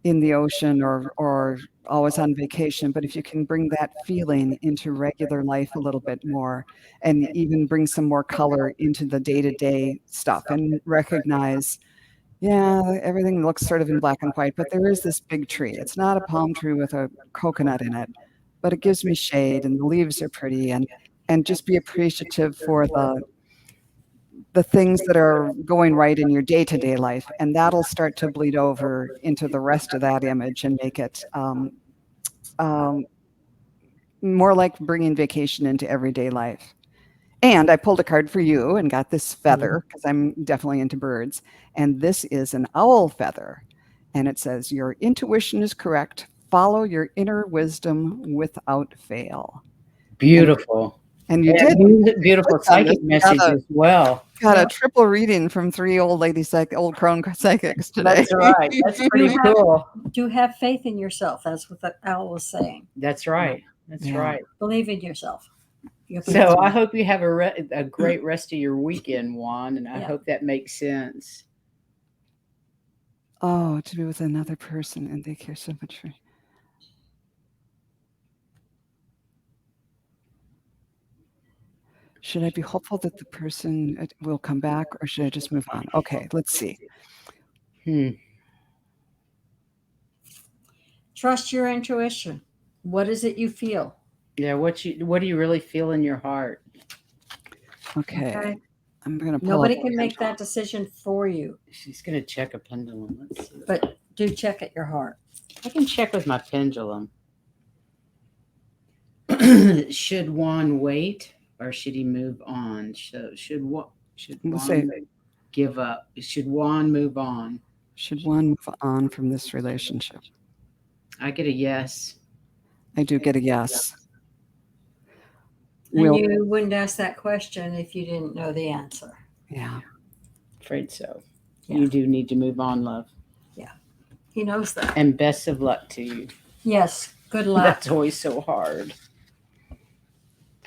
in the ocean or always on vacation, but if you can bring that feeling into regular life a little bit more and even bring some more color into the day-to-day stuff and recognize, yeah, everything looks sort of in black and white, but there is this big tree. It's not a palm tree with a coconut in it, but it gives me shade and the leaves are pretty, and just be appreciative for the things that are going right in your day-to-day life, and that'll start to bleed over into the rest of that image and make it more like bringing vacation into everyday life. And I pulled a card for you and got this feather because I'm definitely into birds, and this is an owl feather, and it says, your intuition is correct. Follow your inner wisdom without fail. Beautiful. And you Yeah, did beautiful psychic message as well. got a triple reading from 3 old old Crone psychics today. That's right. That's pretty cool. Do have faith in yourself. That's what the owl was saying. That's right. That's right. Believe in yourself. So I hope you have a great rest of your weekend, Juan, and I hope that makes sense. Oh, to be with another person and they care so much for you. Should I be hopeful that the person will come back, or should I just move on? Okay, let's see. Trust your intuition. What is it you feel? Yeah, what do you really feel in your heart? Okay. I'm going to pull Nobody can make that decision for you. She's going to check a pendulum. Let's see. But do check at your heart. I can check with my pendulum. Should Juan wait or should he move on? So should Juan give up? Should Juan move on? Should Juan move on from this relationship? I get a yes. I do get a yes. And you wouldn't ask that question if you didn't know the answer. Yeah. Afraid so. Yeah. You do need to move on, love. Yeah. He knows that. And best of luck to you. Yes. Good luck. That's always so hard.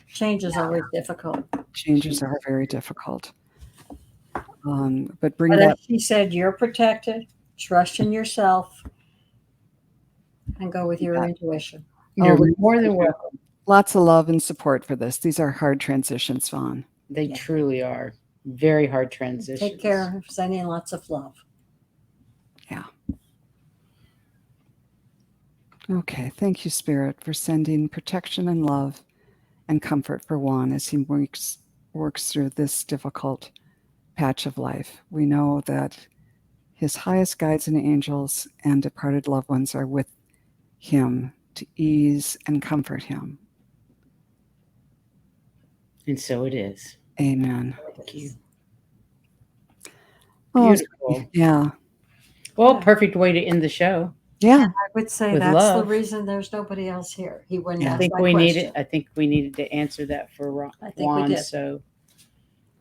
Change is always difficult. Changes are very difficult. But as she said, you're protected. Trust in yourself. And go with your intuition. You're more than welcome. Lots of love and support for this. These are hard transitions, Fawn. They truly are. Very hard transitions. Take care. Sending lots of love. Yeah. Okay. Thank you, Spirit, for sending protection and love and comfort for Juan as he works through this difficult patch of life. We know that his highest guides and angels and departed loved ones are with him to ease and comfort him. And so it is. Amen. Thank you. Oh, Beautiful. yeah. Well, Yeah. perfect way to end the show. Yeah. I would say With that's love. the reason there's nobody else here. He wouldn't Yeah. I ask think that we question. needed. I think we needed to answer that for I think we Juan. did. So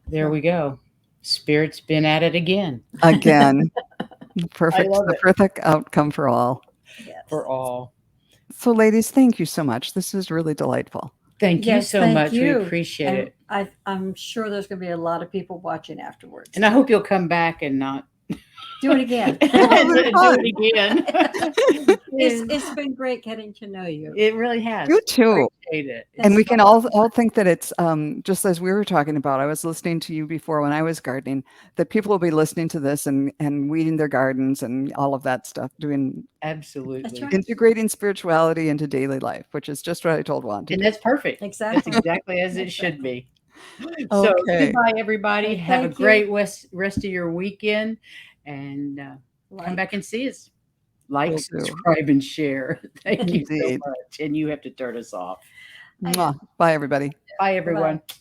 there Yeah. we go. Spirit's been at it again. Again. Perfect. love The it. perfect outcome for all. Yes. For all. So, ladies, thank you so much. This was really delightful. Thank you Yes, so thank much. We you. appreciate And it. I'm sure there's going to be a lot of people watching afterwards. And I hope you'll come back and not Do it again. do fun. it again. It's been great getting to know you. It really has. You too. Appreciate it. And It's we can fun. all think that it's just as we were talking about. I was listening to you before when I was gardening, that people will be listening to this and weeding their gardens and all of that stuff, doing Absolutely. right. integrating spirituality into daily life, which is just what I told Juan to And do. that's perfect. Exactly. That's exactly as it should Exactly. be. So Okay. goodbye, everybody. Okay, Have a thank you. great rest of your weekend, and come back and see us. Like, Will do. subscribe, and share. Thank you so Indeed. much. And you have to turn us off. Mwah. Bye, everybody. Bye, everyone. Bye-bye.